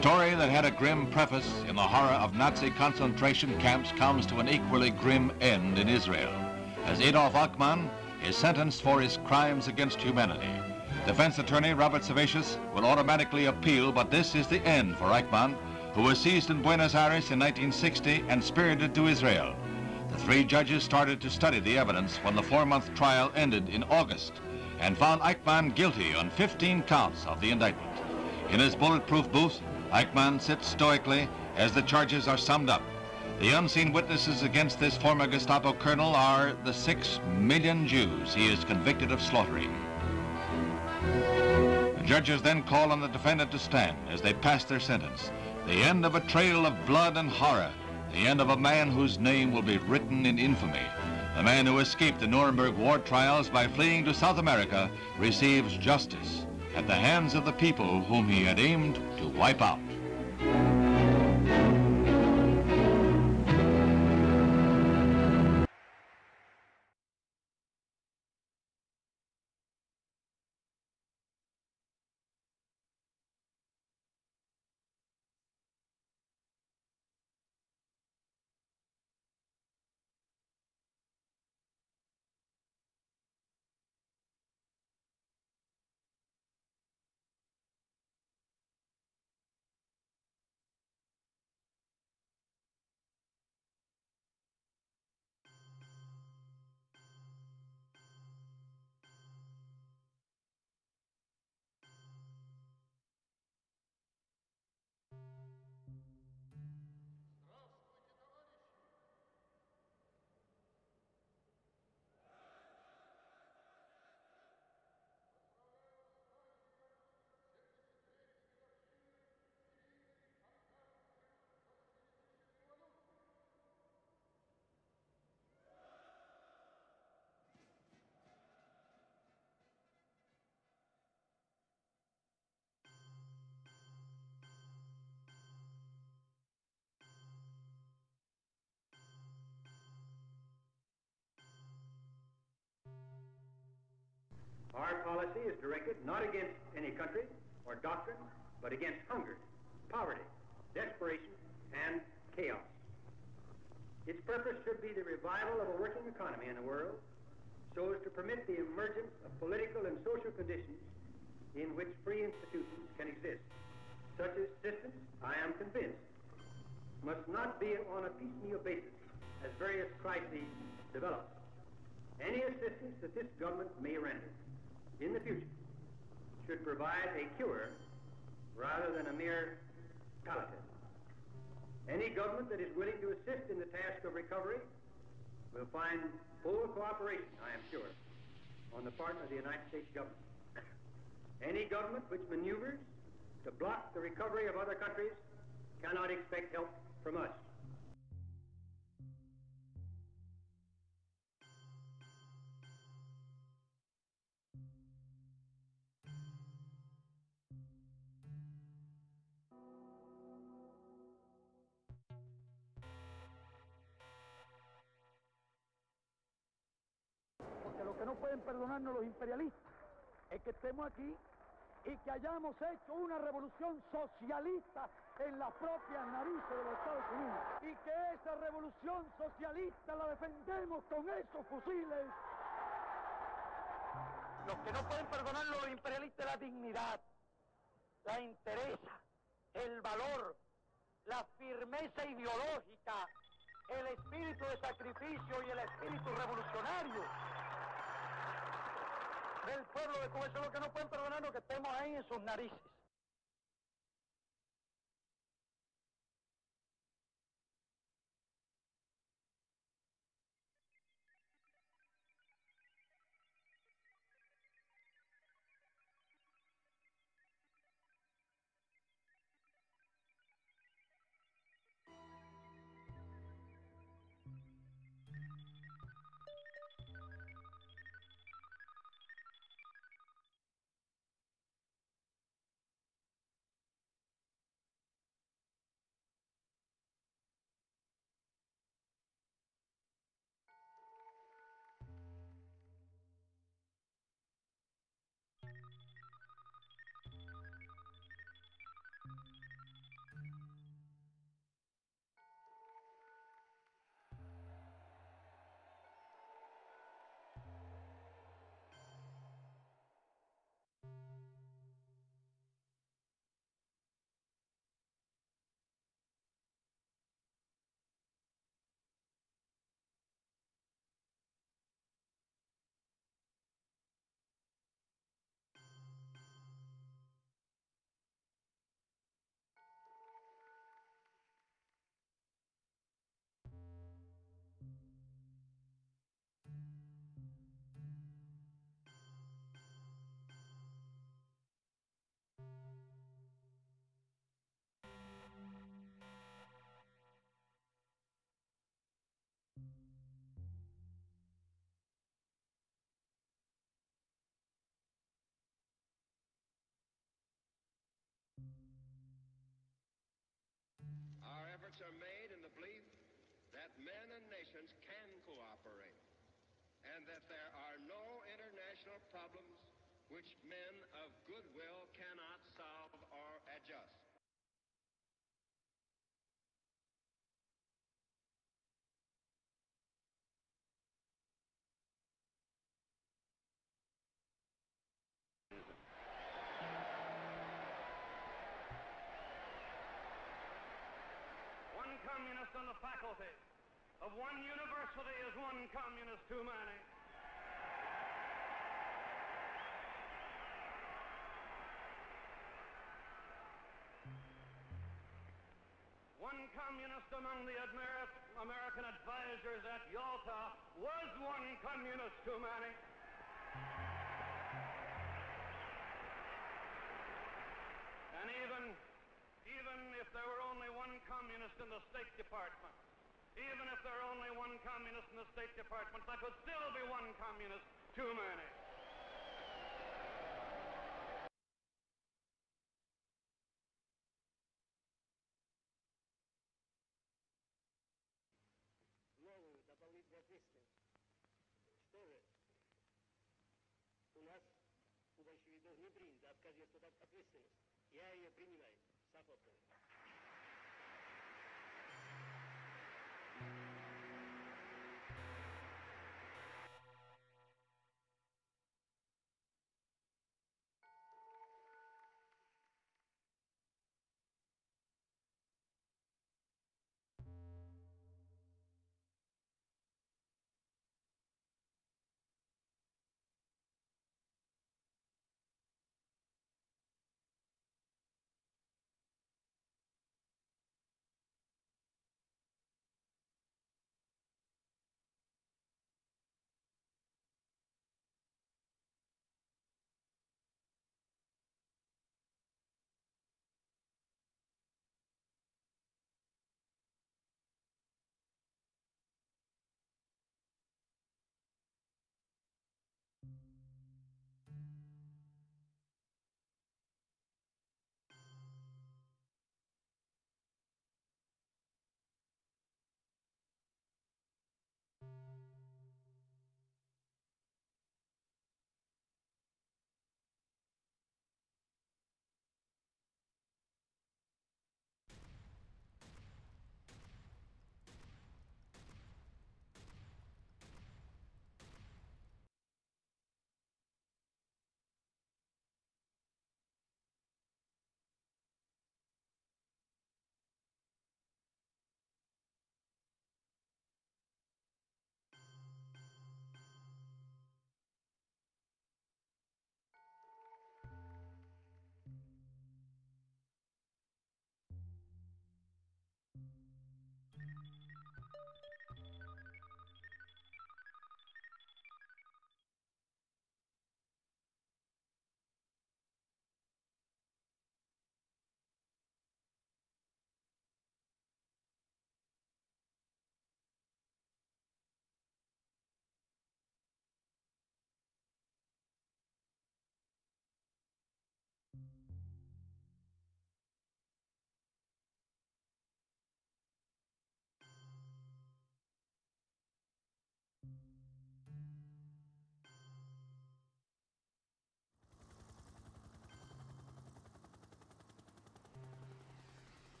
story that had a grim preface in the horror of Nazi concentration camps comes to an equally grim end in Israel, as Adolf Eichmann is sentenced for his crimes against humanity. Defense attorney Robert Savatius will automatically appeal, but this is the end for Eichmann, who was seized in Buenos Aires in 1960 and spirited to Israel. The three judges started to study the evidence when the 4-month trial ended in August and found Eichmann guilty on 15 counts of the indictment. In his bulletproof booth, Eichmann sits stoically as the charges are summed up. The unseen witnesses against this former Gestapo colonel are the 6 million Jews he is convicted of slaughtering. The judges then call on the defendant to stand as they pass their sentence. The end of a trail of blood and horror. The end of a man whose name will be written in infamy. The man who escaped the Nuremberg war trials by fleeing to South America receives justice at the hands of the people whom he had aimed to wipe out. Our policy is directed not against any country or doctrine, but against hunger, poverty, desperation, and chaos. Its purpose should be the revival of a working economy in the world so as to permit the emergence of political and social conditions in which free institutions can exist. Such assistance, I am convinced, must not be on a piecemeal basis as various crises develop. Any assistance that this government may render in the future should provide a cure rather than a mere palliative. Any government that is willing to assist in the task of recovery will find full cooperation, I am sure, on the part of the United States government. Any government which maneuvers to block the recovery of other countries cannot expect help from us. Porque lo que no pueden perdonarnos los imperialistas es que estemos aquí y que hayamos hecho una revolución socialista en las propias narices de los Estados Unidos. Y que esa revolución socialista la defendemos con esos fusiles. Lo que no pueden perdonarnos los imperialistas es la dignidad, la entereza, el valor, la firmeza ideológica, el espíritu de sacrificio y el espíritu revolucionario del pueblo de Cuba. Eso es lo que no pueden perdonarnos, que estemos ahí en sus narices. hearts are made in the belief that men and nations can cooperate, and that there are no international problems which men of goodwill cannot solve or adjust. One communist on the faculty of one university is one communist too many. One communist among the American advisors at Yalta was one communist too many. And even if there were only one communist in the State Department, even if there were only one communist in the State Department, that would still be one communist too many. Новую дополнительную ответственность. Что же? У нас, у большевиков, не принято отказываться от ответственности. Я ее принимаю с охотой.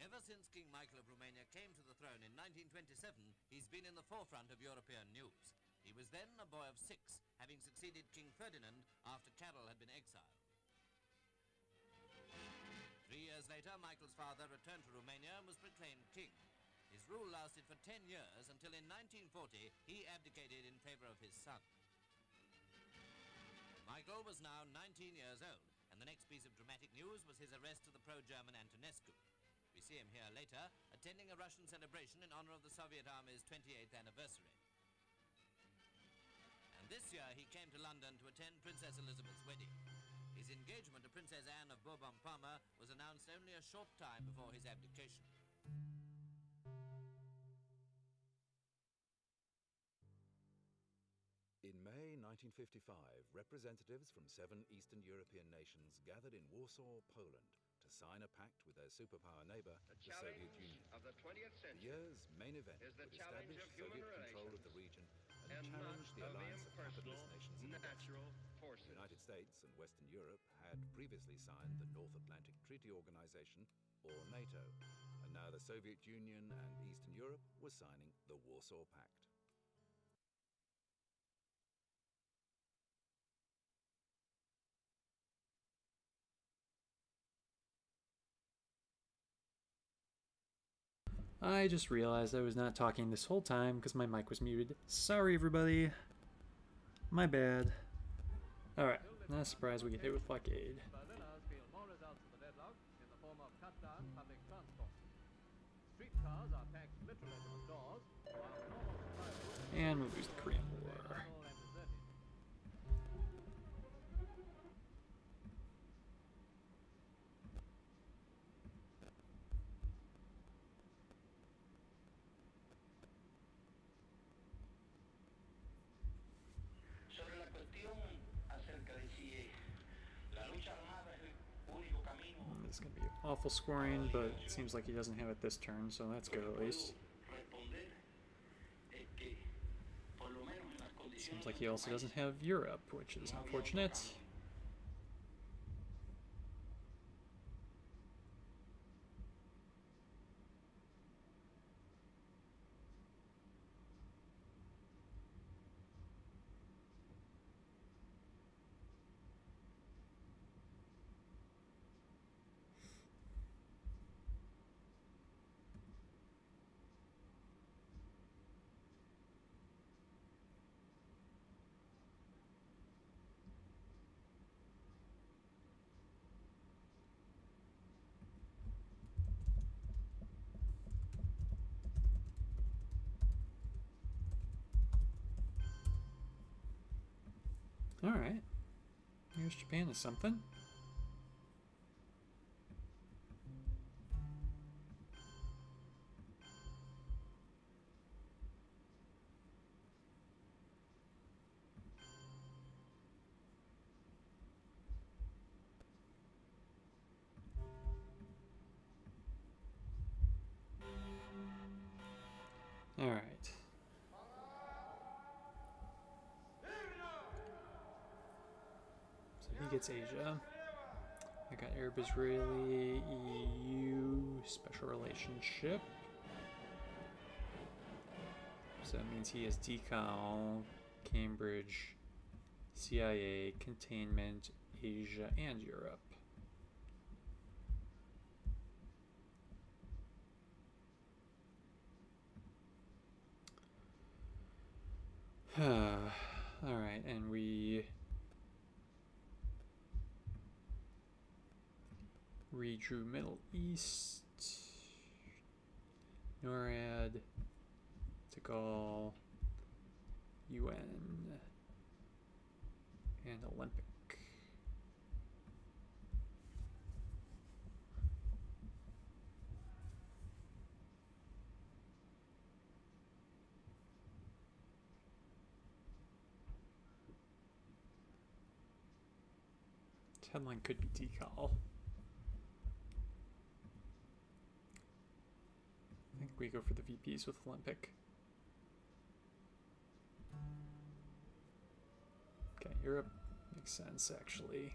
Ever since King Michael of Romania came to the throne in 1927, he's been in the forefront of European news. He was then a boy of 6, having succeeded King Ferdinand after Carol had been exiled. 3 years later, Michael's father returned to Romania and was proclaimed king. His rule lasted for 10 years until in 1940 he abdicated in favor of his son. Michael was now 19 years old, and the next piece of dramatic news was his arrest of the pro-German Antonescu. We see him here later, attending a Russian celebration in honor of the Soviet Army's 28th anniversary. And this year he came to London to attend Princess Elizabeth's wedding. His engagement to Princess Anne of Bourbon-Parma was announced only a short time before his abdication. In May 1955, representatives from 7 Eastern European nations gathered in Warsaw, Poland, to sign a pact with their superpower neighbor, the Soviet Union. Of the 20th The century year's main event is the would challenge establish of human Soviet control of the region and challenge the alliance of capitalist nations in the West. natural forces. The United States and Western Europe had previously signed the North Atlantic Treaty Organization, or NATO, and now the Soviet Union and Eastern Europe were signing the Warsaw Pact. I just realized I was not talking this whole time because my mic was muted. Sorry, everybody. My bad. Alright, not a surprise we get hit with blockade. And we lose the Korean War. This is going to be awful scoring, but it seems like he doesn't have it this turn, so that's good at least. Seems like he also doesn't have Europe, which is unfortunate. Alright. Here's Japan is something. Alright. He gets Asia. I got Arab-Israeli EU special relationship. So that means he has decal, Cambridge, CIA, containment, Asia, and Europe. Alright, and we redrew Middle East, NORAD, Tikal, UN, and Olympic. Headline could be decal. I think we go for the VPs with Olympic. Okay, Europe makes sense actually.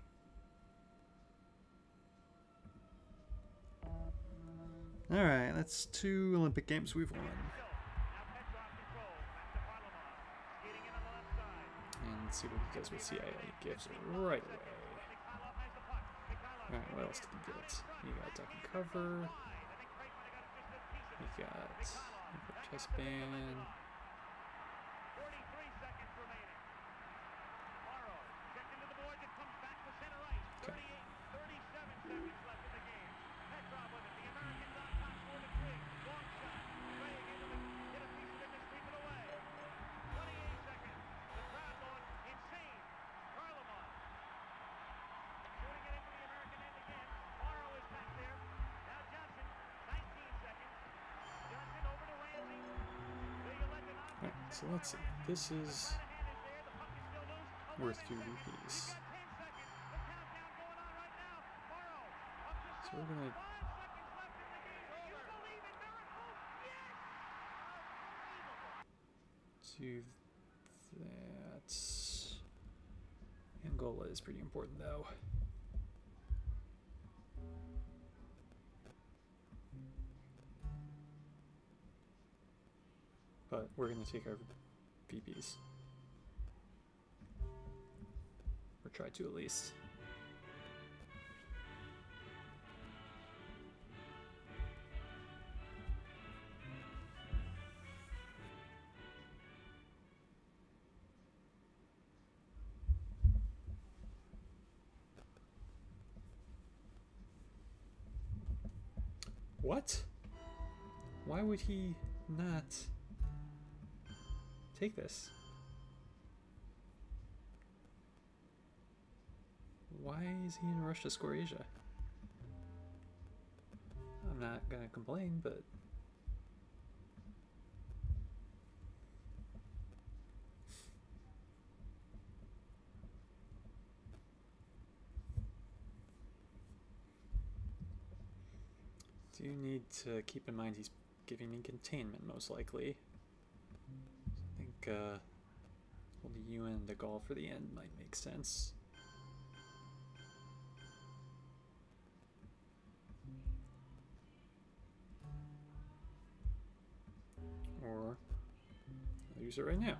Alright, that's 2 Olympic Games we've won. And let's see what he does with CIA. He gives it right away. Alright, what else did he get? He got duck and cover. He got chest band. Okay. So let's see. This is worth 2 VPs. So we're gonna do that. Angola is pretty important though. But we're gonna take our VPs. Or try to at least. What? Why would he not take this? Why is he in a rush to score Asia? I'm not gonna complain, but do need to keep in mind he's giving me containment most likely. I think well, the UN the Gaul for the end might make sense. Or I'll use it right now.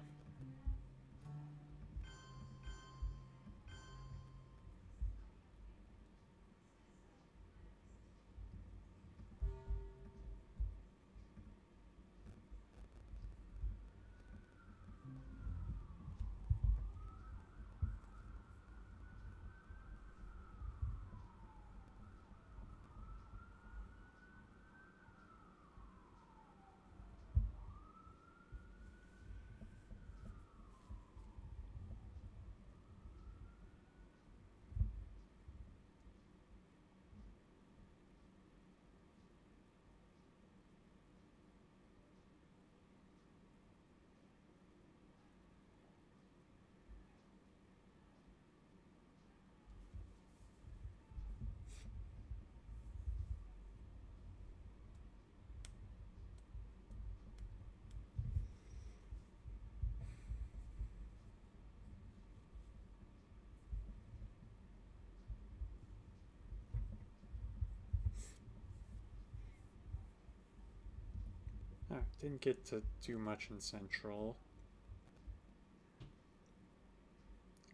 Didn't get to do much in Central.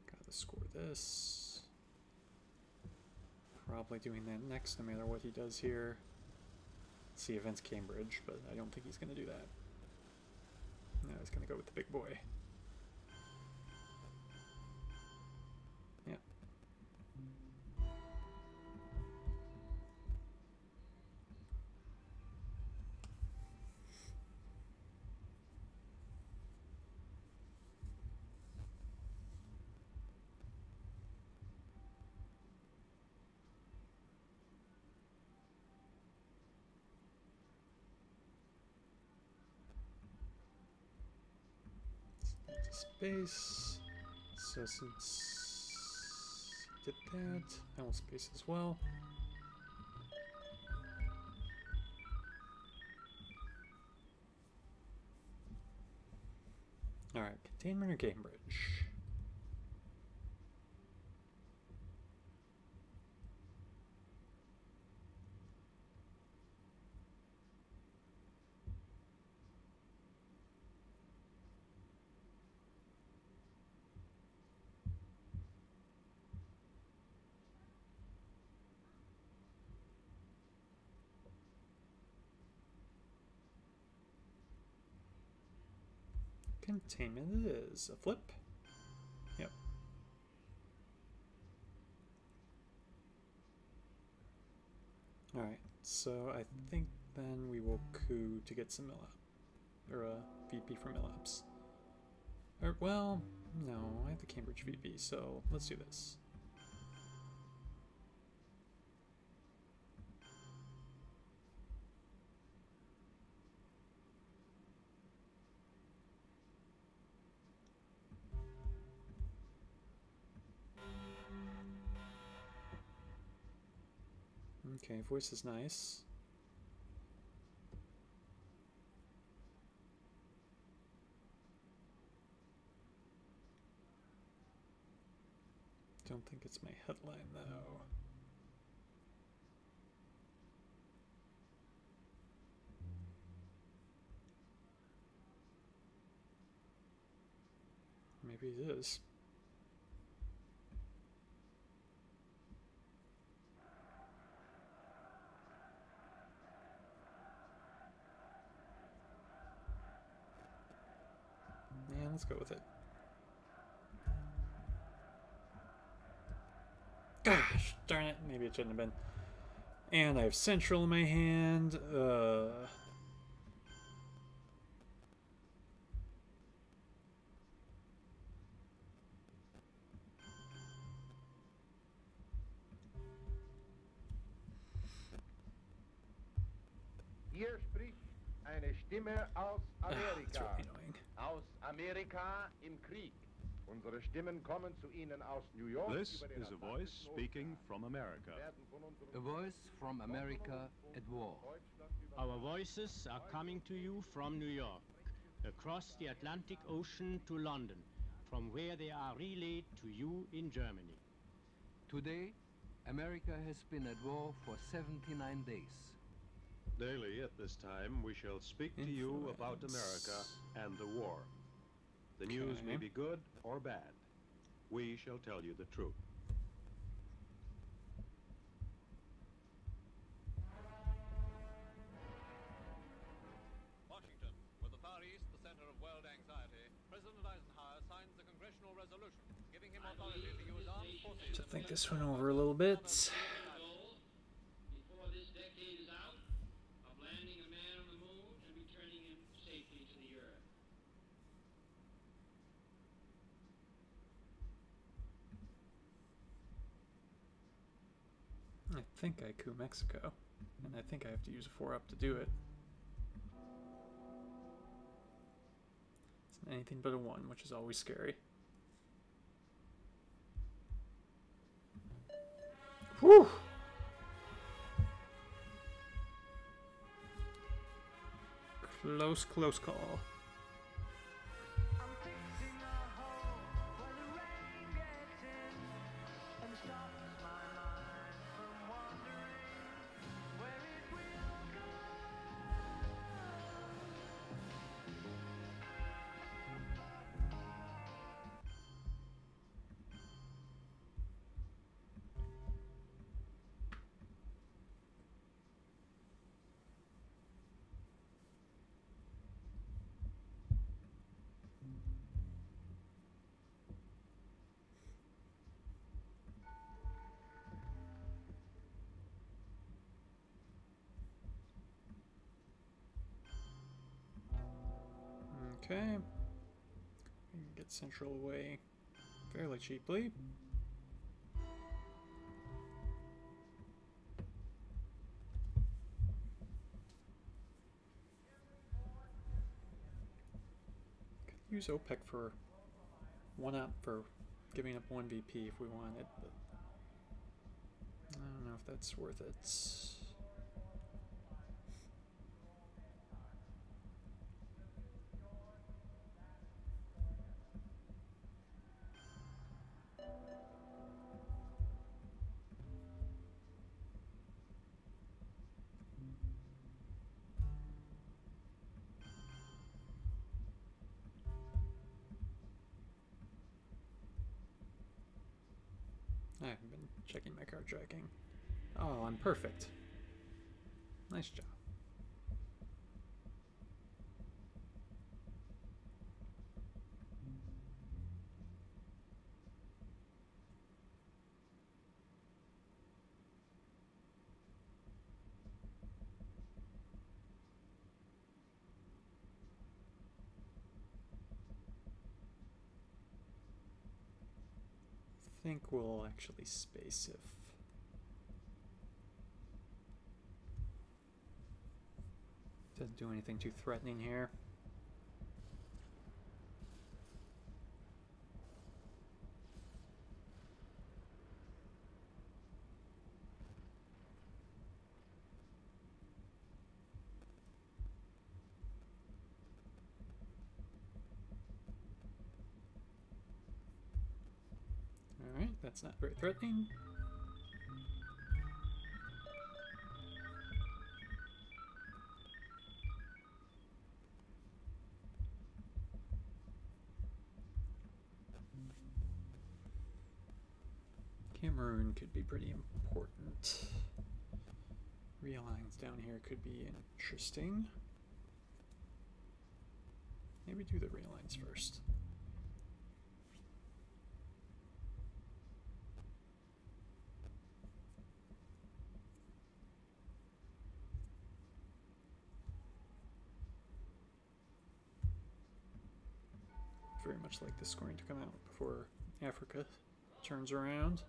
Gotta score this. Probably doing that next, no matter what he does here. Let's see events Cambridge, but I don't think he's gonna do that. No, he's gonna go with the big boy. Yeah. Space. So since he did that, I will space as well. Alright, containment or Cambridge? Containment it is. A flip? Yep. Alright, so I think then we will coup to get some or a VP for Millabs. Or, well, no, I have the Cambridge VP, so let's do this. Okay, voice is nice. Don't think it's my headline though. Maybe it is. Yeah, let's go with it. Gosh, darn it. Maybe it shouldn't have been. And I have Central in my hand. Hier spricht eine Stimme aus That's Amerika. really annoying. Aus Amerika im Krieg. Unsere Stimmen kommen zu Ihnen aus New York. This is a voice speaking from America. A voice from America at war. Our voices are coming to you from New York, across the Atlantic Ocean to London, from where they are relayed to you in Germany. Today, America has been at war for 79 days. Daily at this time, we shall speak to you about America and the war. The news may be good or bad. We shall tell you the truth. Washington, with the Far East the center of world anxiety, President Eisenhower signs the congressional resolution giving him authority to use armed forces. To think this one over a little bit. Before this decade is out, of landing a man on the moon and returning him safely to the earth. I think I coup Mexico, and I think I have to use a 4-up to do it. It's anything but a 1, which is always scary. Whew! Close call. Okay, we can get Central away fairly cheaply. Could use OPEC for 1-up for giving up 1 VP if we wanted, but I don't know if that's worth it. I haven't been checking my card tracking. Oh, I'm perfect. Nice job. I think we'll actually space if doesn't do anything too threatening here. That's not very threatening. Cameroon could be pretty important. Realigns down here could be interesting. Maybe do the realigns first. Very much like this scoring to come out before Africa turns around.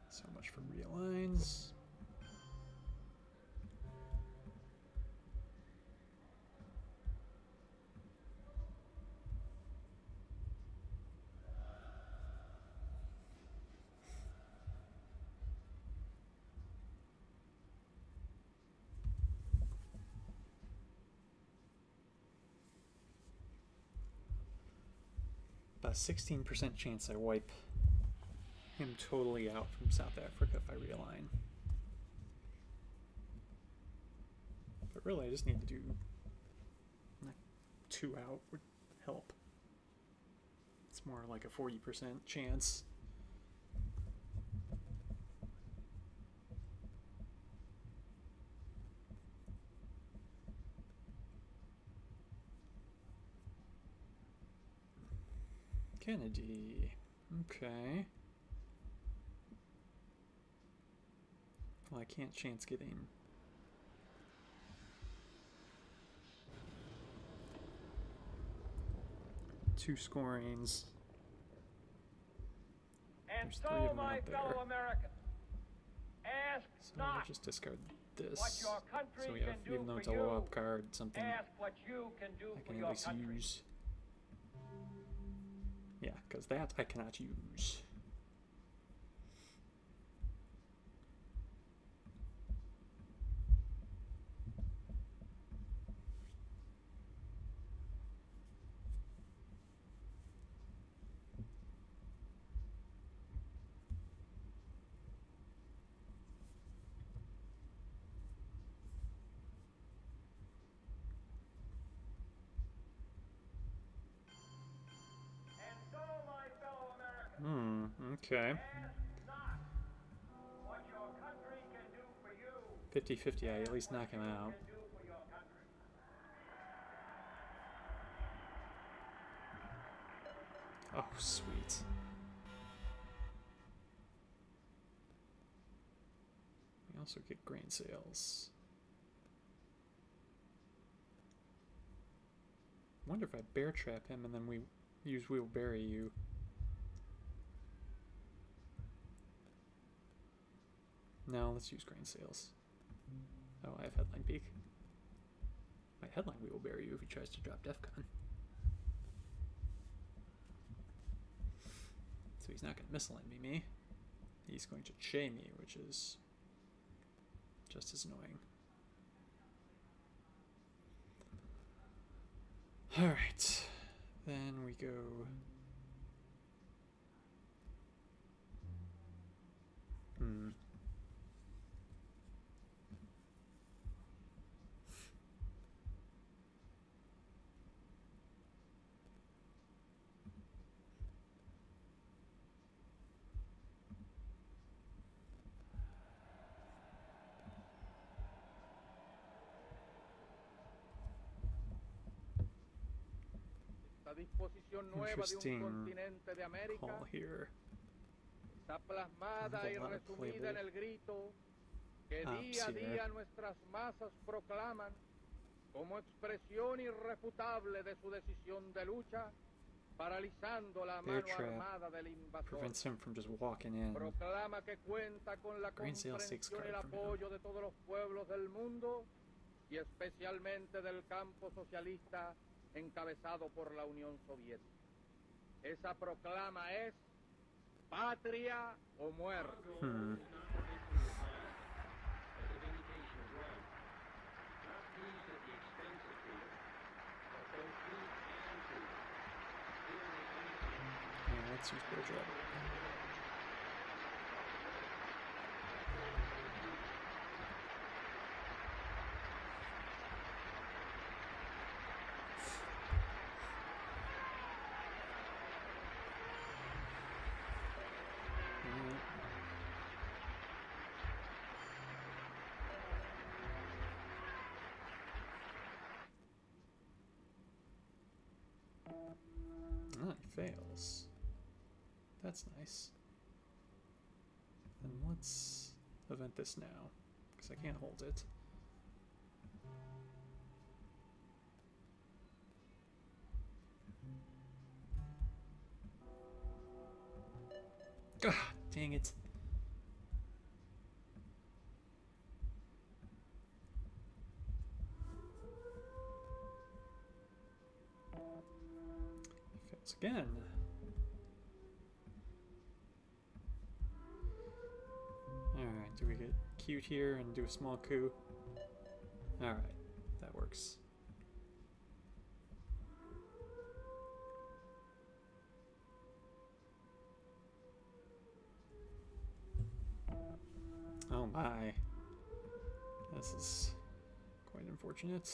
So much for realigns. About a 16% chance I wipe him totally out from South Africa if I realign. But really, I just need to do like 2 out would help. It's more like a 40% chance. Kennedy. Okay. Well, I can't chance getting two scorings. And There's so, 3 of them my out there. fellow Americans, ask So not we'll just discard this. what your country So we have, can do even though for it's a you, low up card, something ask what you can do I for can your at least country. use. Yeah, because that I cannot use. And so, my fellow Americans, Okay. ask not what your country can do for you, 50-50, I at least knock him out. can do for your country. Oh, sweet. We also get grain sales. Wonder if I bear trap him and then we use We'll Bury You. No, let's use grain sales. Oh, I have headline peak. My headline We Will Bury You if he tries to drop DEFCON. So he's not going to missile enemy me. He's going to Che me, which is just as annoying. Alright. Then we go... Disposición nueva de un Interesting continente de América call here. está plasmada y A lot of resumida en playable el grito que apps día a here. día nuestras masas proclaman como expresión irrefutable de su decisión de lucha, paralizando la Bear mano trap armada del invasor. prevents him from just walking in. Proclama que cuenta con la Grain sales takes comprensión y el card from him. apoyo de todos los pueblos del mundo y especialmente del campo socialista encabezado por la Unión Soviética. Esa proclama es patria o muerte. Customs Bridge rather. Ah, he fails. That's nice. Then let's event this now, because I can't hold it. God dang it. Fails again. Alright, do we get cute here and do a small coup? Alright, that works. Oh my. This is quite unfortunate.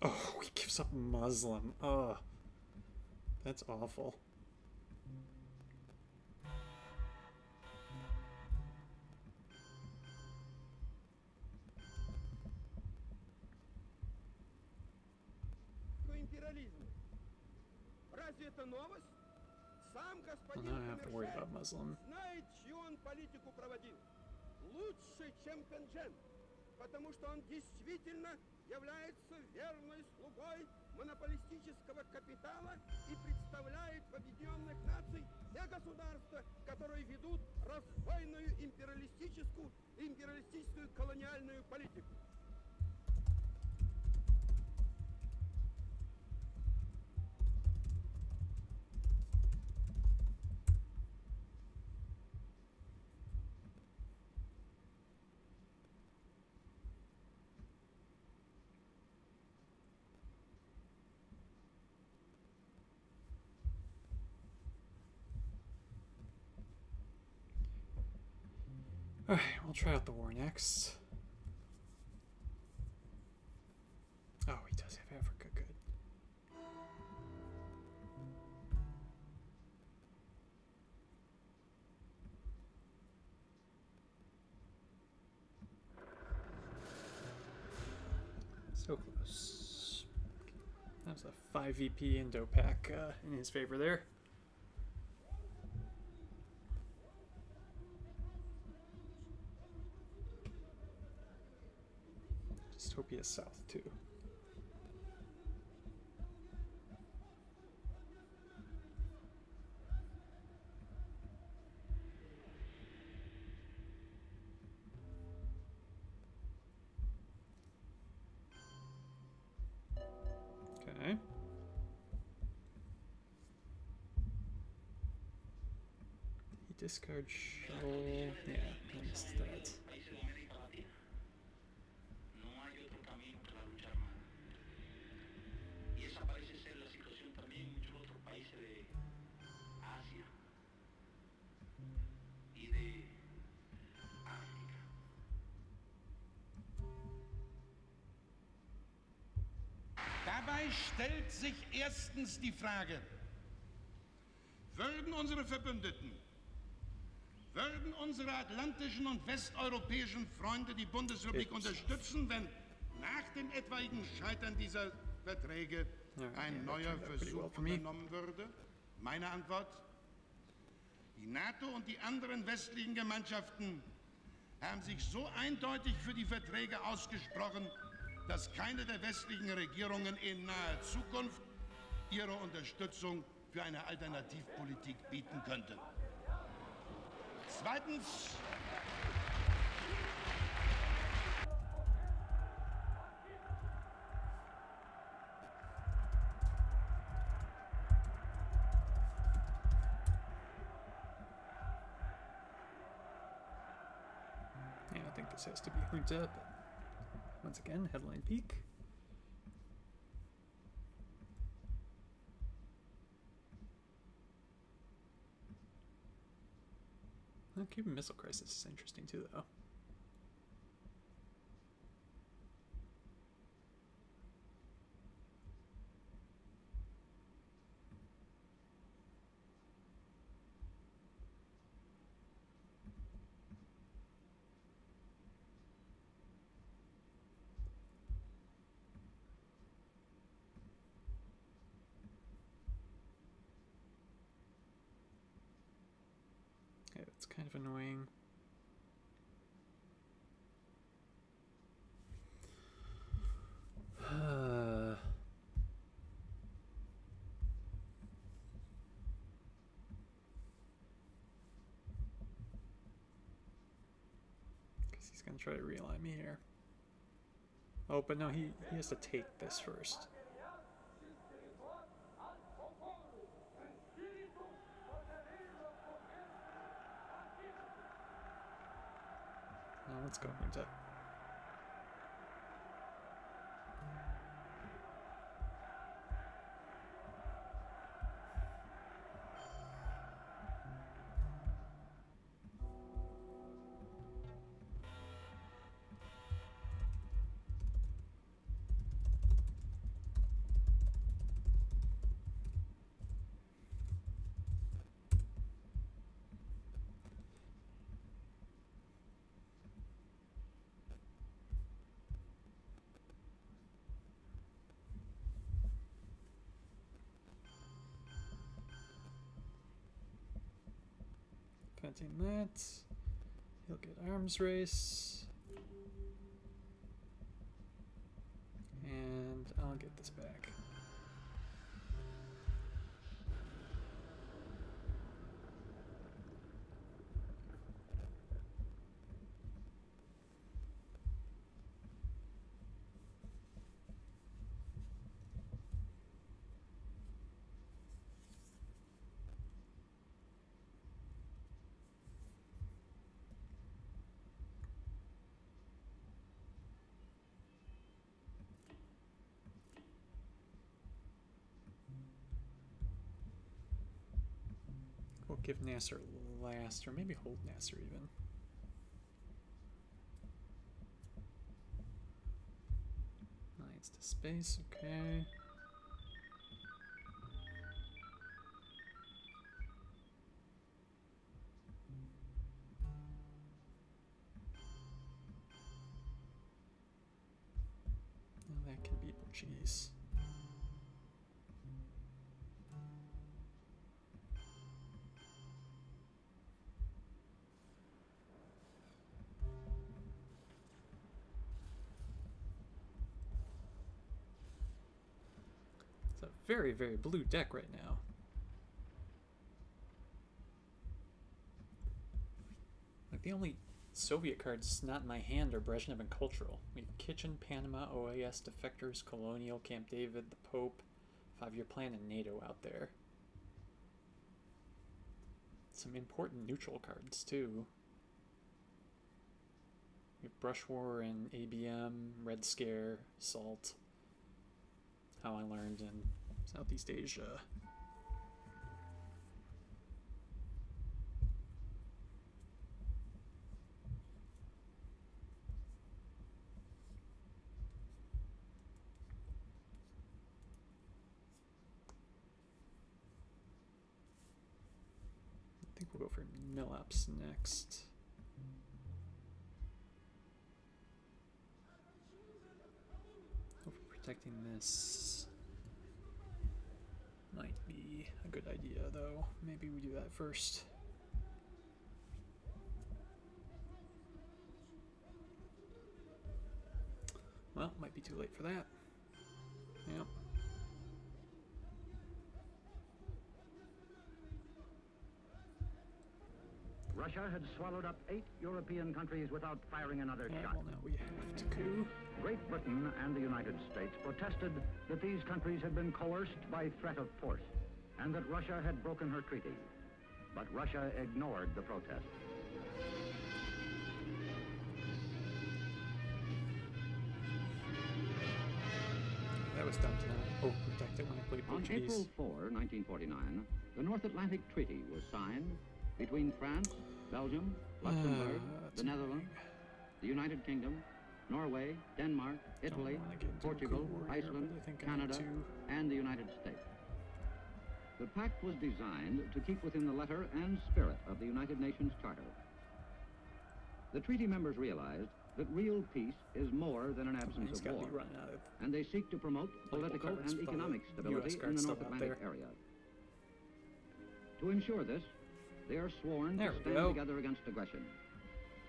Oh, he gives up Muslim. Ugh. That's awful. Well, now I have to worry about Muslim. Потому что он действительно является верной слугой монополистического капитала и представляет в Объединенных Наций те государства, которые ведут разбойную империалистическую колониальную политику. Alright, we'll try out the war next. Oh, he does have Africa, good. So close. That was a 5 VP Indo-Pac in his favor there. Dystopia South too. Okay. He discards shuttle. Yeah, I missed that. Dabei stellt sich erstens die Frage, würden unsere Verbündeten, würden unsere atlantischen und westeuropäischen Freunde die Bundesrepublik unterstützen, wenn nach dem etwaigen Scheitern dieser Verträge ein neuer Versuch unternommen würde? Meine Antwort, Die NATO und die anderen westlichen Gemeinschaften haben sich so eindeutig für die Verträge ausgesprochen, dass keine der westlichen Regierungen in naher Zukunft ihre Unterstützung für eine Alternativpolitik bieten könnte. Zweitens, yeah, I think this has to be Junta, but once again, headline peak. The Cuban Missile Crisis is interesting too, though. Okay, that's kind of annoying. Because he's going to try to realign me here. Oh, but no, he has to take this first. Let's go, Junta. Planting that. He'll get arms race. And I'll get this back. We'll give Nasser last, or maybe hold Nasser even. Alliance to space, okay. Now that can be Portuguese. Very, very blue deck right now. Like the only Soviet cards not in my hand are Brezhnev and Cultural. We have Kitchen, Panama, OAS, Defectors, Colonial, Camp David, the Pope, 5-Year Plan, and NATO out there. Some important neutral cards too. We have Brush War and ABM, Red Scare, Salt. How I learned in Southeast Asia. I think we'll go for Milops next. Hope we're protecting this. Might be a good idea, though. Maybe we do that first. Well, might be too late for that. Yep. Russia had swallowed up 8 European countries without firing another shot. Well, now we have to coup. Great Britain and the United States protested that these countries had been coerced by threat of force and that Russia had broken her treaty. But Russia ignored the protest. That was dumb to not overprotect it when I played Portuguese. On April 4, 1949, the North Atlantic Treaty was signed between France, Belgium, Luxembourg, the Netherlands, the United Kingdom, Norway, Denmark, Italy, Portugal, Iceland, Canada, and the United States. The pact was designed to keep within the letter and spirit of the United Nations Charter. The treaty members realized that real peace is more than an absence of war, and they seek to promote political and economic stability in the North Atlantic area. To ensure this, they are sworn to stand together against aggression.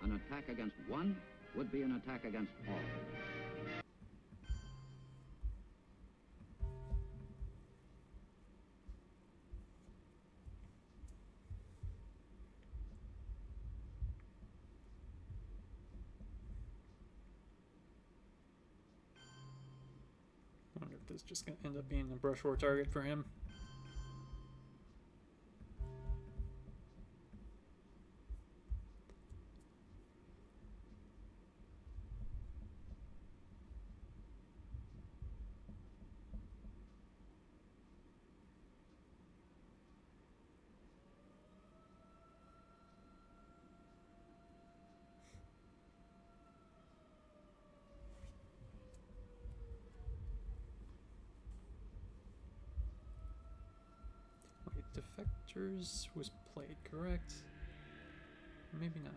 An attack against one would be an attack against all. I wonder if this is just going to end up being a brush war target for him. Defectors was played, correct? Maybe not.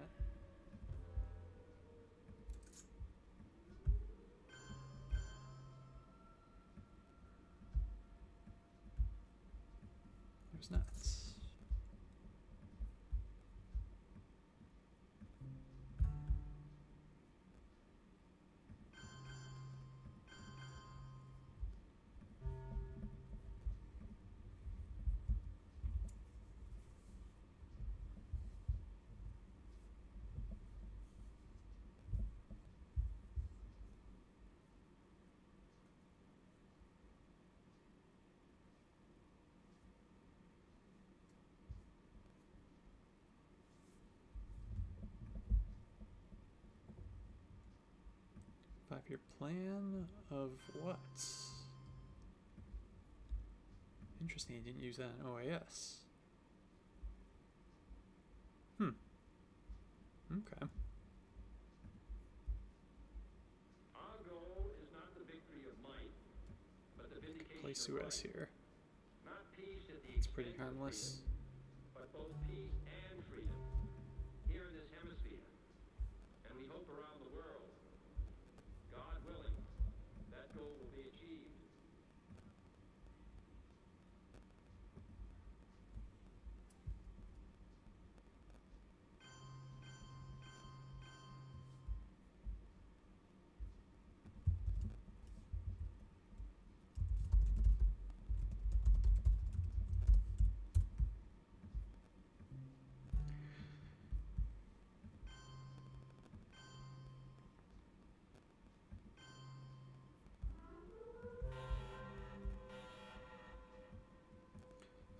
It was not. Five-year plan of what? Interesting, he didn't use that in OAS. Okay. Our goal is not the victory of might, but the vindication Play Suez here. Not peace at the It's pretty harmless. but both peace and freedom here in this hemisphere, and we hope around the world. God willing, that goal will be achieved.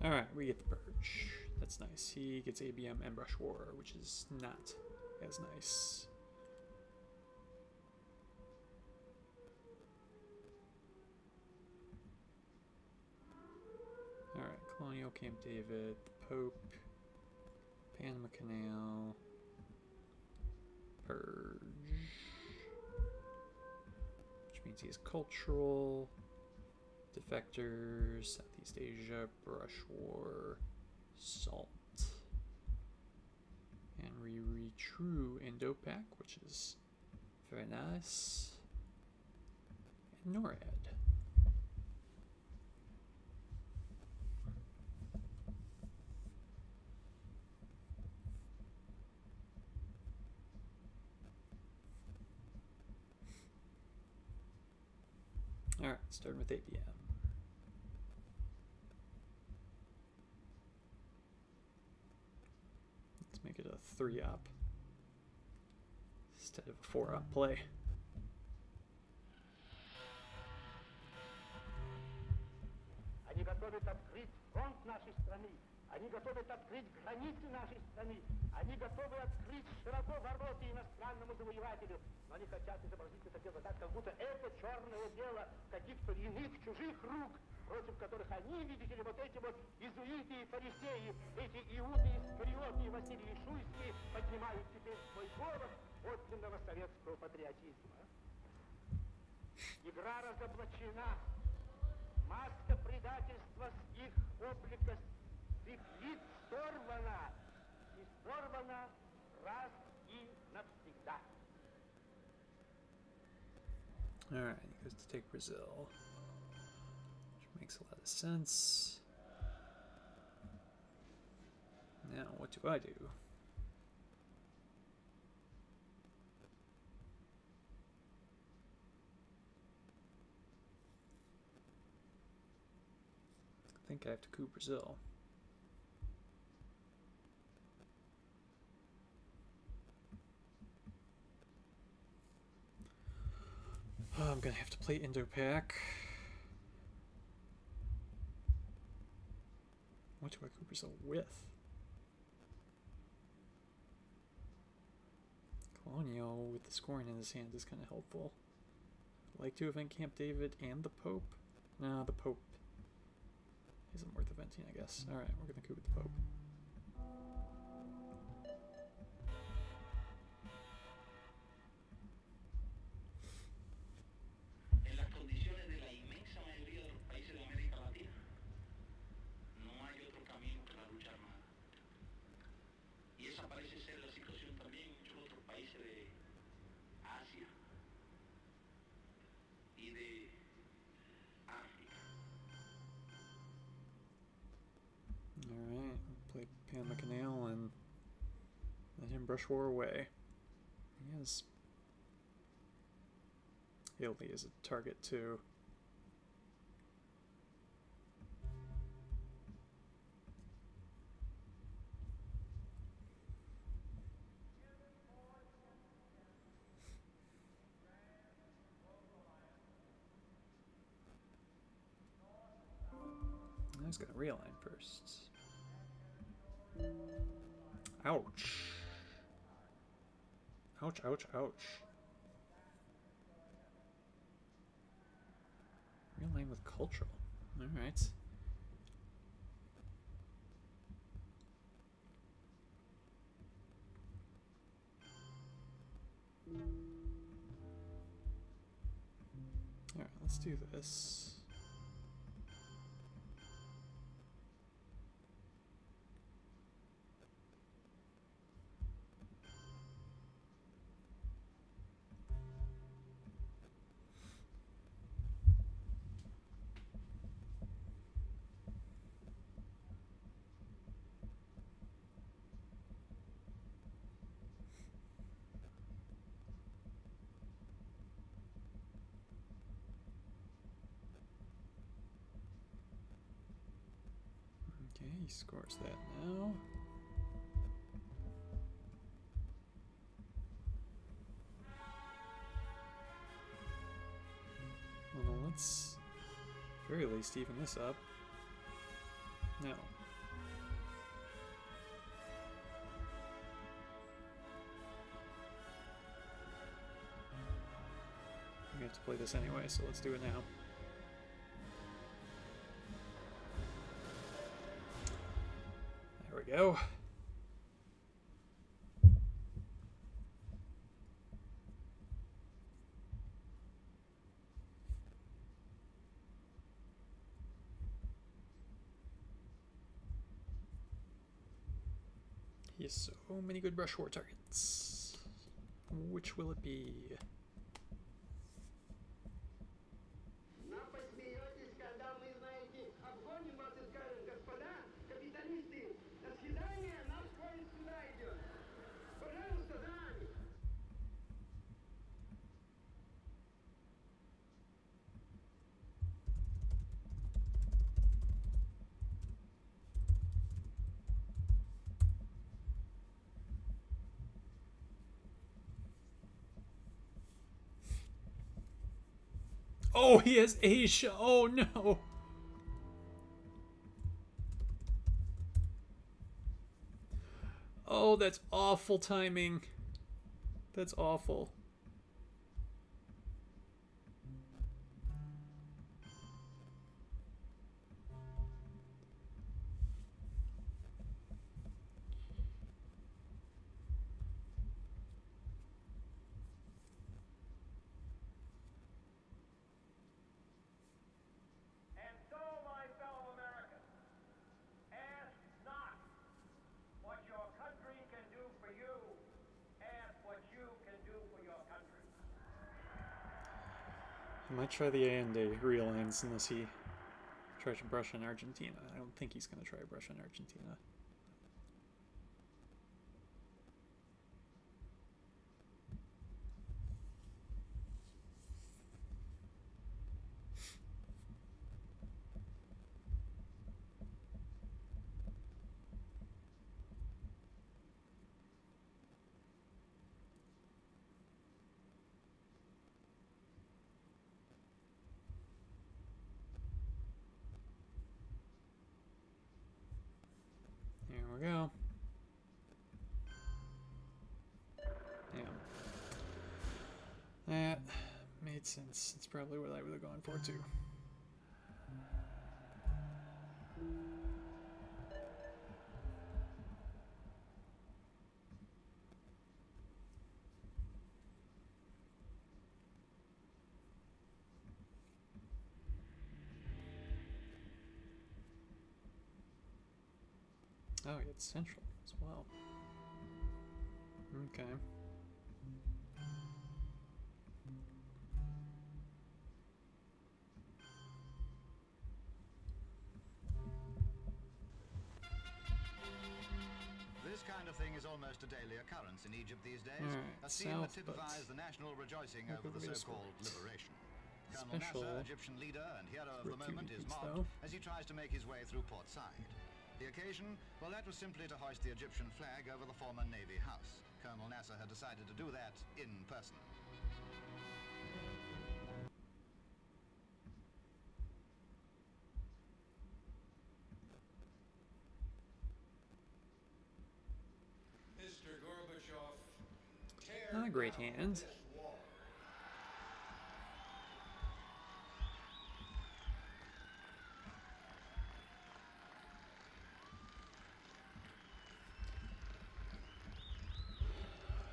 Alright, we get the Purge. That's nice. He gets ABM and Brush War, which is not as nice. Alright, Colonial Camp David, the Pope, Panama Canal, Purge. Which means he's cultural. Defectors, Southeast Asia, Brush War, Salt. And true Indo-Pac, which is very nice. And NORAD. Alright, starting with ABM. Let's make it a 3-op instead of a 4-op play. Они готовят открыть фронт нашей страны. Они готовят открыть границы нашей страны. Они готовы открыть широко ворота иностранному завоевателю. Но они хотят изобразить это дело так, как будто это черное дело каких-то иных чужих рук, против которых они, видите ли, вот эти вот иезуиты и фарисеи, эти иуды, искариоты и Василий Шуйский поднимают теперь свой голос подлинного советского патриотизма. Игра разоблачена. Маска предательства с их облика, с их лиц сорвана. И сорвана раз и навсегда. Alright, he goes to take Brazil. Which makes a lot of sense. Now, what do I do? I think I have to coup Brazil. Oh, I'm gonna have to play Indo-Pac. What do I coup Brazil with? Colonial with the scoring in his hand is kind of helpful. I'd like to event Camp David and the Pope. No, the Pope isn't worth eventing, I guess. Alright, we're gonna coup with the Pope. En las condiciones de la inmensa mayoría de los países de América Latina, no hay otro camino que la lucha armada. Y esa parece ser la situación también en muchos otros países de Asia y de África. Alright, play Panama Canal and let him brush war away. He has Italy as a target too. I was gonna realign first. Ouch. Ouch, ouch, ouch. Realign with cultural. Alright. Alright, let's do this. Okay, he scores that now. Well, let's very least even this up. No. We have to play this anyway, so let's do it now. There we go. He has so many good brush war targets. Which will it be? Oh, he has Asia. Oh no. Oh, that's awful timing. That's awful. And so, my fellow Americans, ask not what your country can do for you, ask what you can do for your country. I might try the A&A realigns unless he tries to brush on Argentina. I don't think he's going to try to brush on Argentina. Here we go. Yeah. That made sense. It's probably what I would have gone for too. Oh, it's central as well. Okay. This kind of thing is almost a daily occurrence in Egypt these days, a scene that typifies the national rejoicing over the so-called liberation. Colonel Nasser, Egyptian leader and hero of the moment, is mobbed as he tries to make his way through Port Said. The occasion? Well, that was simply to hoist the Egyptian flag over the former Navy house. Colonel Nasser had decided to do that in person. Mr. Gorbachev, Not a great hand.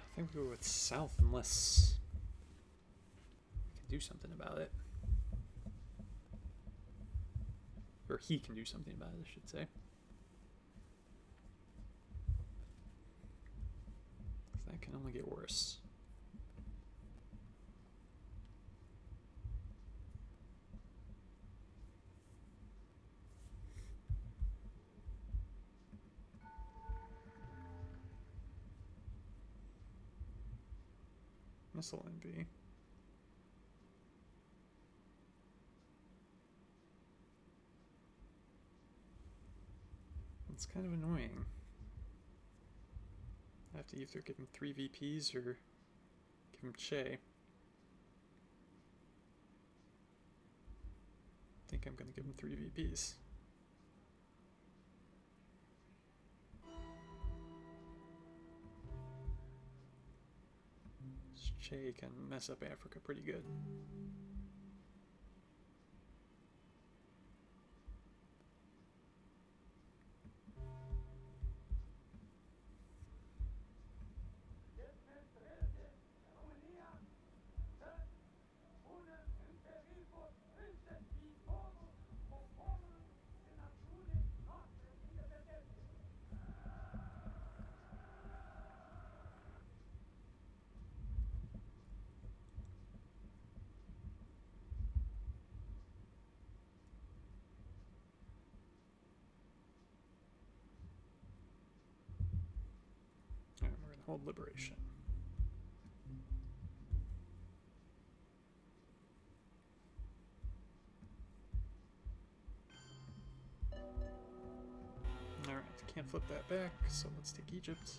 I think we go with south unless we can do something about it. Or he can do something about it, I should say. That can only get worse. Missile envy. It's kind of annoying. I have to either give him 3 VPs or give him Che. I think I'm going to give him 3 VPs. Che can mess up Africa pretty good. Alright, we're gonna hold liberation. Alright, can't flip that back, so let's take Egypt.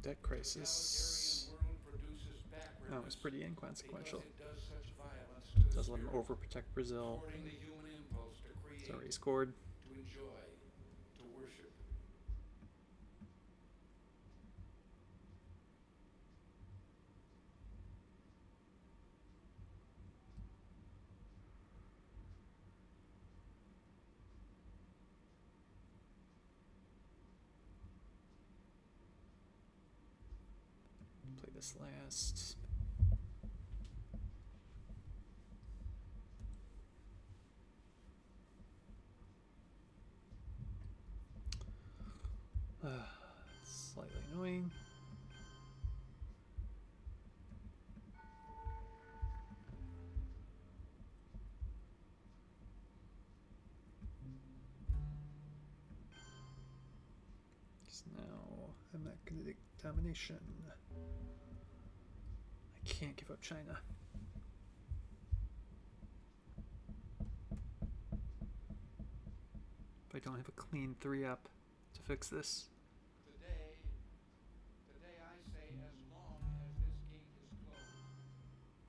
Debt crisis. That was pretty inconsequential. Does let him overprotect Brazil. He's already scored. To enjoy, to worship. Play this last. Slightly annoying. It's now a magnetic domination. I can't give up China. If I don't have a clean 3-up to fix this. Today I say, as long as this gate is closed,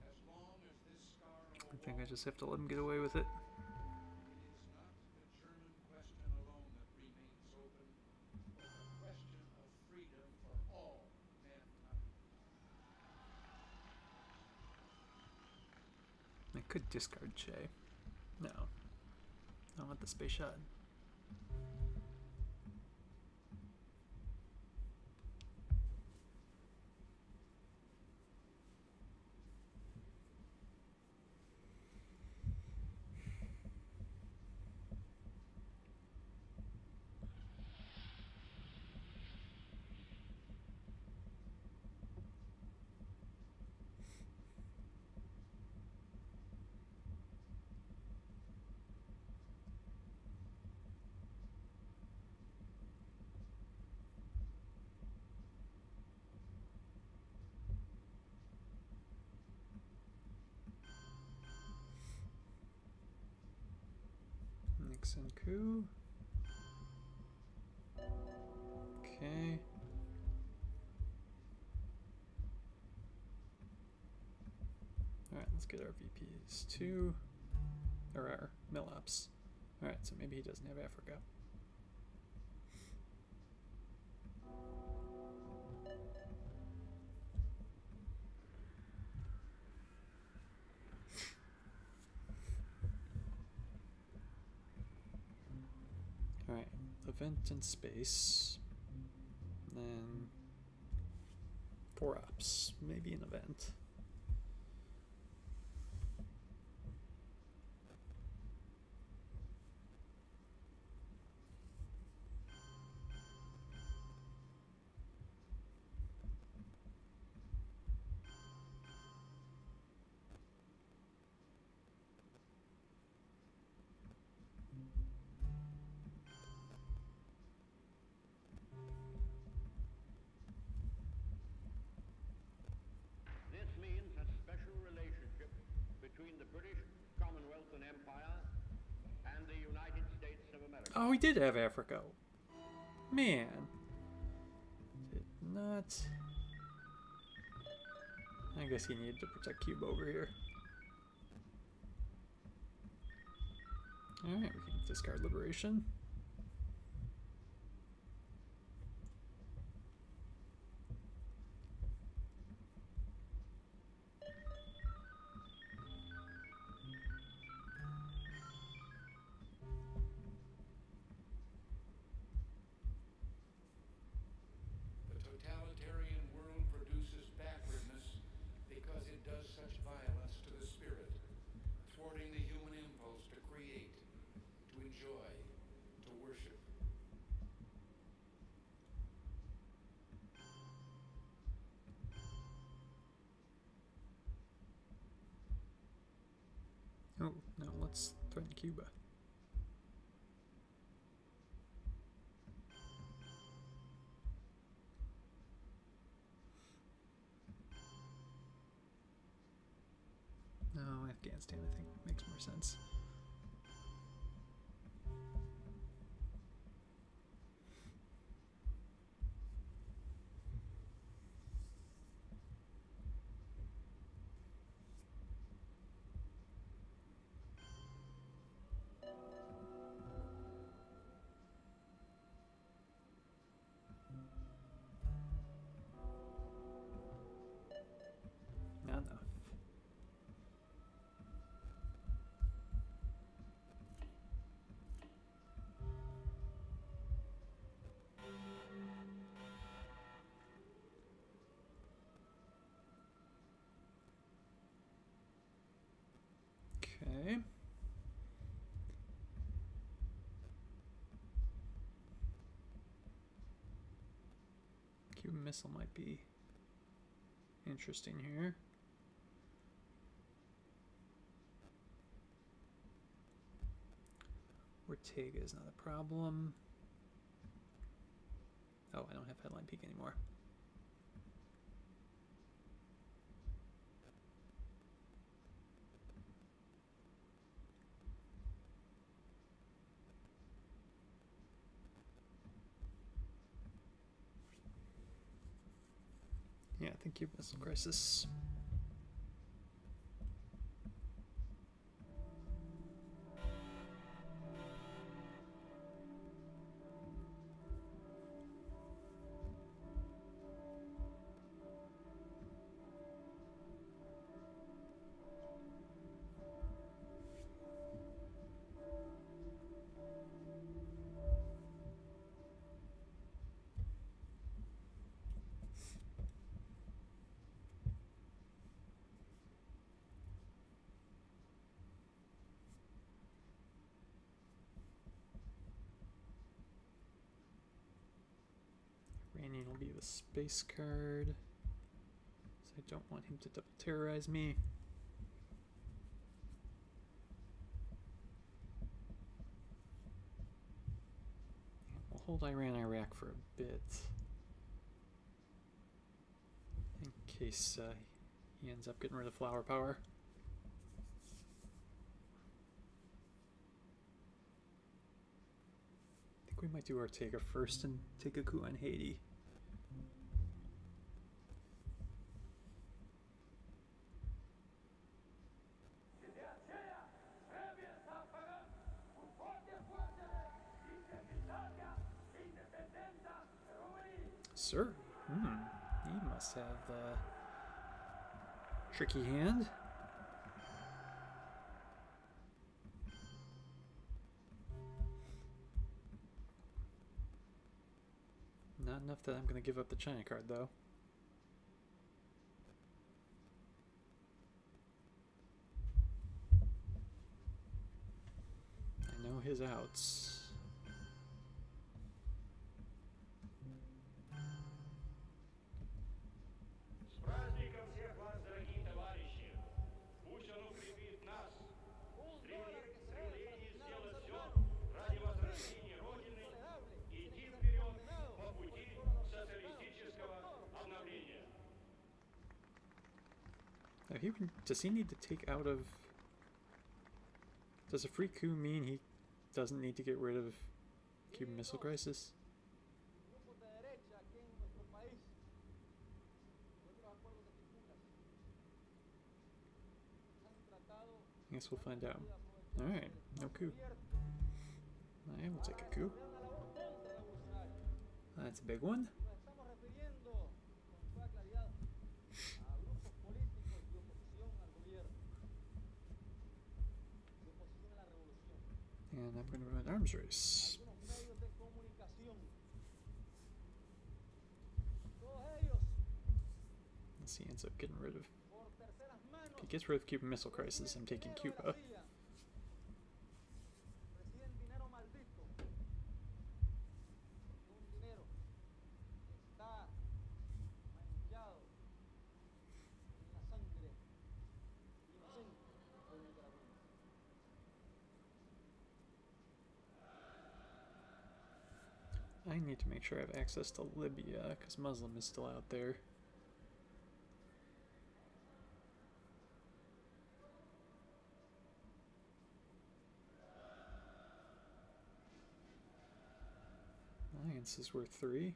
as long as this scar on the I think I just have to let him get away with it. It is not the German question alone that remains open, but the question of freedom for all mankind. I could discard Che. No. I want the space shot. Nixon coup. Okay. Alright, let's get our VPs too. Or our mill-ups. Alright, so maybe he doesn't have Africa. Alright, event in space. Then 4 ups, maybe an event. This means a special relationship between the British Commonwealth and Empire and the United States of America. Oh, he did have Africa. Man. Did not. I guess he needed to protect Cuba over here. Alright, we can discard Liberation. The totalitarian world produces backwardness because it does such violence to the spirit, thwarting the human impulse to create, to enjoy, to worship. Oh, no, let's threaten Cuba. No, Afghanistan I think makes more sense. missile might be interesting here. Ortega is not a problem. Oh, I don't have headline peak anymore. Yeah, thank you, Missile Crisis. Iranian will be the space card, so I don't want him to double terrorize me. We'll hold Iran-Iraq for a bit, in case he ends up getting rid of flower power. I think we might do Ortega first and take a coup on Haiti. Sir, he must have a tricky hand. Not enough that I'm going to give up the China card, though. I know his outs. Does he need to take out of... Does a free coup mean he doesn't need to get rid of Cuban Missile Crisis? I guess we'll find out. Alright, no coup. I will take a coup. That's a big one. And I'm going to run an arms race. Let's see, he ends up getting rid of... If he gets rid of Cuban Missile Crisis, I'm taking Cuba. I need to make sure I have access to Libya, because Muslim is still out there. Alliance is worth 3.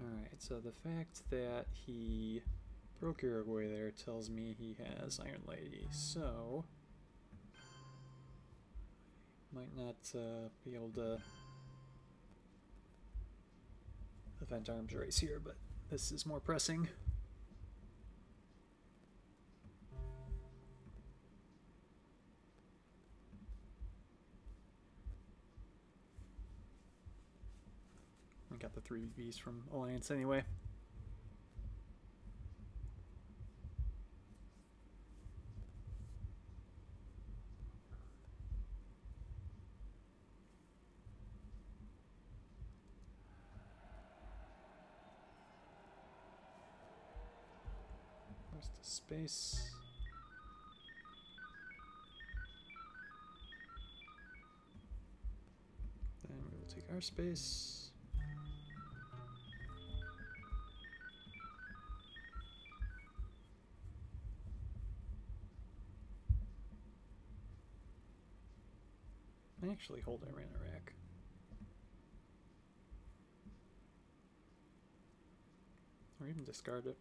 Alright, so the fact that he broke Uruguay there tells me he has Iron Lady, so might not be able to event arms race here, but this is more pressing. I got the 3 BBs from Alliance anyway. Just a space. Then we will take our space. I actually hold Iran, Iraq. Or even discard it.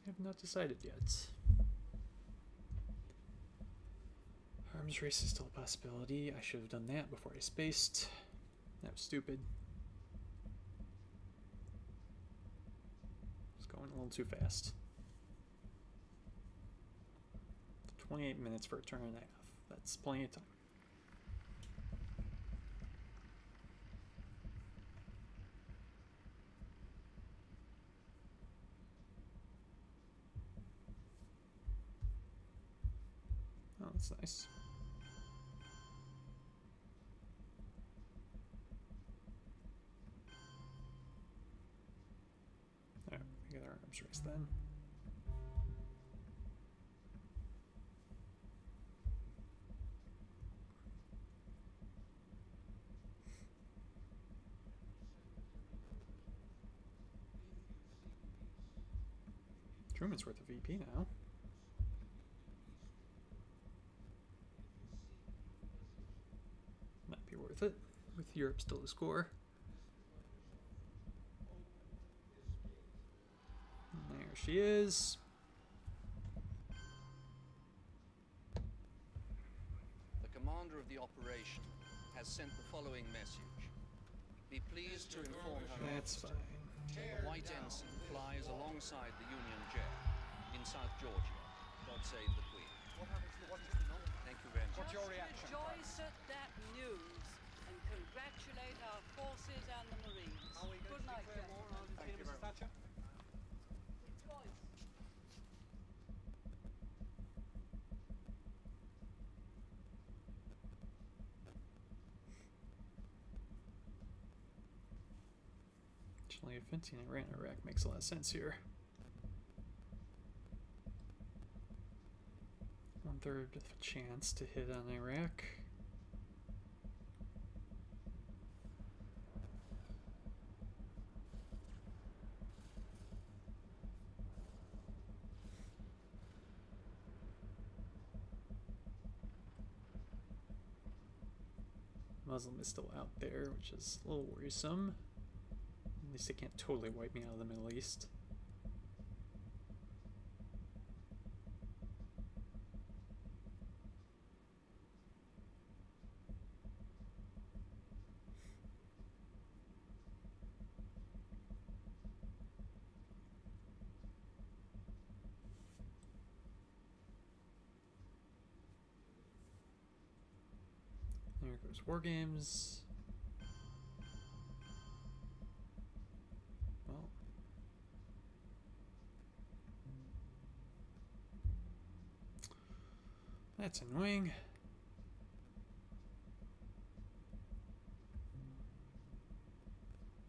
I have not decided yet. Arms race is still a possibility. I should have done that before I spaced. That was stupid. It's going a little too fast. 28 minutes for a turn and a half. That's plenty of time. Oh, that's nice. Alright, we got our arms race then. Truman's worth a VP now. Might be worth it, with Europe still to score. And there she is. The commander of the operation has sent the following message. Be pleased to inform her. That's fine. The White Ensign flies alongside the Union Jack in South Georgia. God save the Queen. What happens to what is the novel? Thank you very much. What's your reaction? Rejoice at that news and congratulate our forces and the Marines. Are we going Good to night, declare war on gentlemen. Mrs. Thatcher? Rejoice. Actually, fencing Iran, Iraq makes a lot of sense here. 1/3 of a chance to hit on Iraq. Muslim is still out there, which is a little worrisome. At least they can't totally wipe me out of the Middle East. There goes War Games. Well. That's annoying.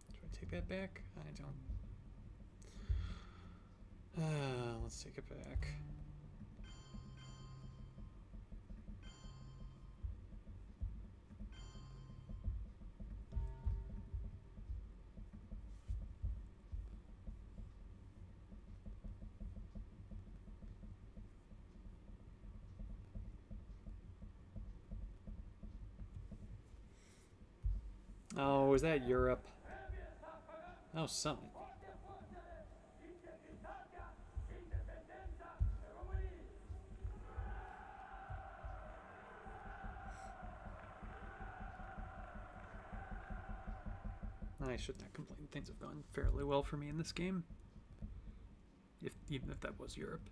Do I take that back? I don't. Let's take it back. Oh, is that Europe? Oh, something. I should not complain. Things have gone fairly well for me in this game. Even if that was Europe.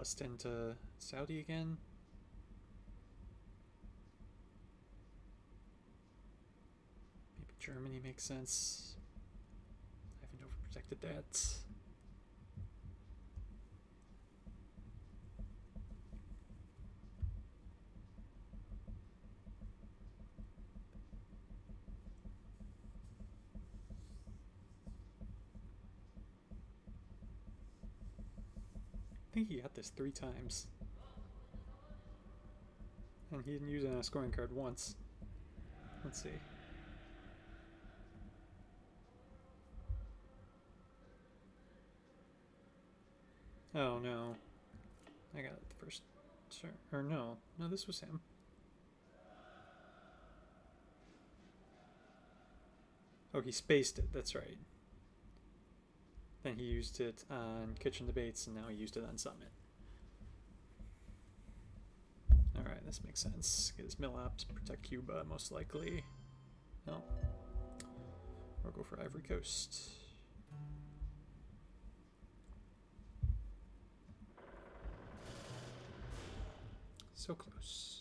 bust into Saudi again. Maybe Germany makes sense. I haven't overprotected that. I think he got this 3 times. And he didn't use it on a scoring card once. Let's see. Oh no. I got it the first turn. Or no. No, this was him. Oh, he spaced it. That's right. Then he used it on Kitchen Debates, and now he used it on Summit. Alright, this makes sense. Get his mill ops, protect Cuba, most likely. No. Or go for Ivory Coast. So close.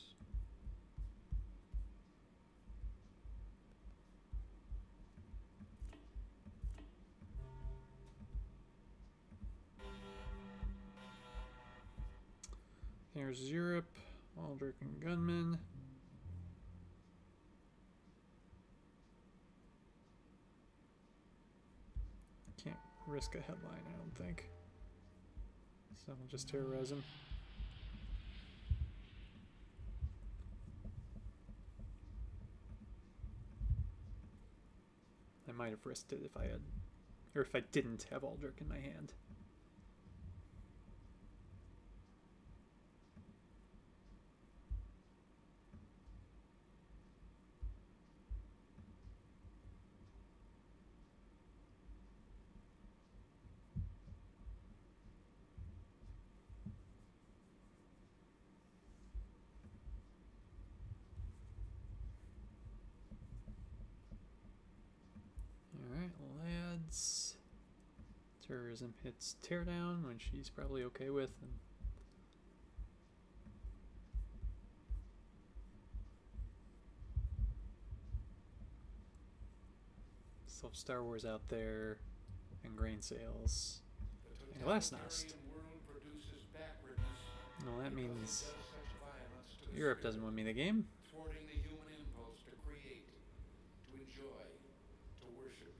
Here's Europe, Aldrich and Gunman. Can't risk a headline, I don't think. So we'll just terrorize him. I might have risked it if I had, or if I didn't have Aldrich in my hand. Alright, lads. Terrorism hits teardown, which she's probably okay with. And still Star Wars out there, and grain sales, and Glasnost. Well, that means Europe doesn't win me the game. Thwarting the human impulse to create, to enjoy, to worship.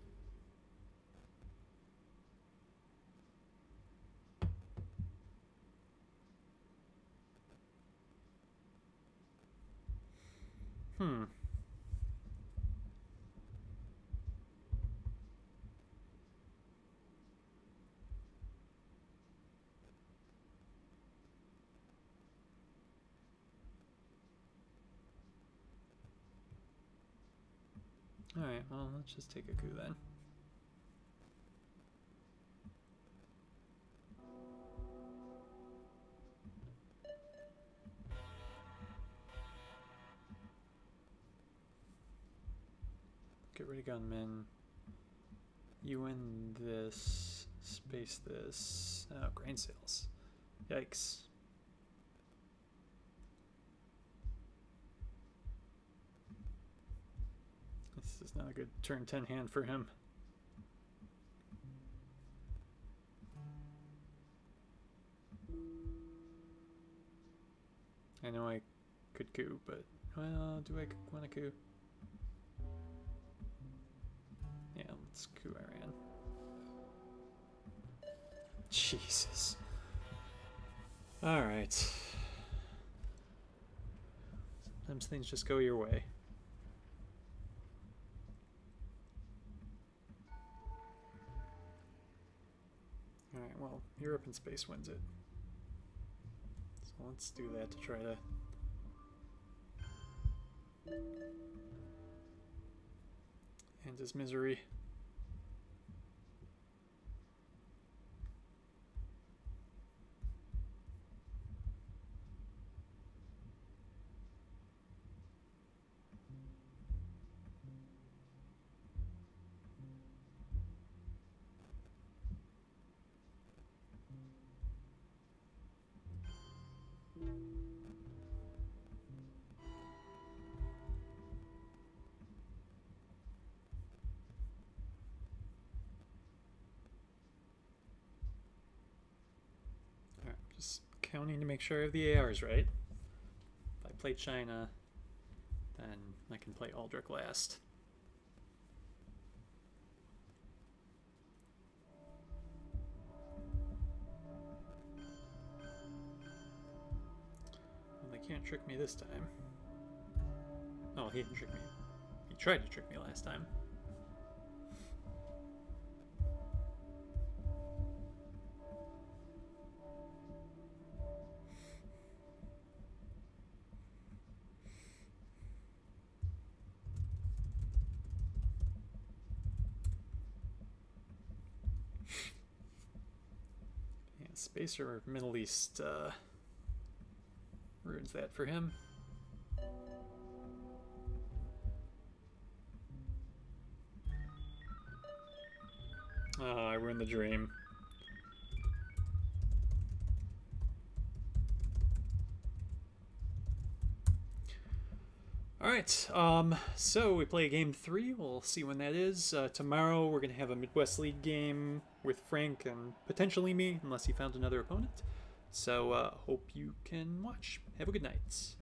Alright, well, let's just take a coup then. Get rid of gunmen. You win this. Space this. Oh, grain sales. Yikes. This is not a good turn 10 hand for him. I know I could coup, but, well, do I want to coup? Yeah, let's coup Iran. Jesus. Alright. Sometimes things just go your way. Alright, well, Europe in space wins it. So let's do that to try to... end his misery. counting to make sure I have the ARs right. If I play China, then I can play Aldrich last. Well, they can't trick me this time. Oh, he didn't trick me. He tried to trick me last time. Spacer Middle East ruins that for him. Oh, I ruined the dream. Alright, so we play game 3. We'll see when that is. Tomorrow we're going to have a Midwest League game with Frank and potentially me, unless he found another opponent. So, hope you can watch. Have a good night.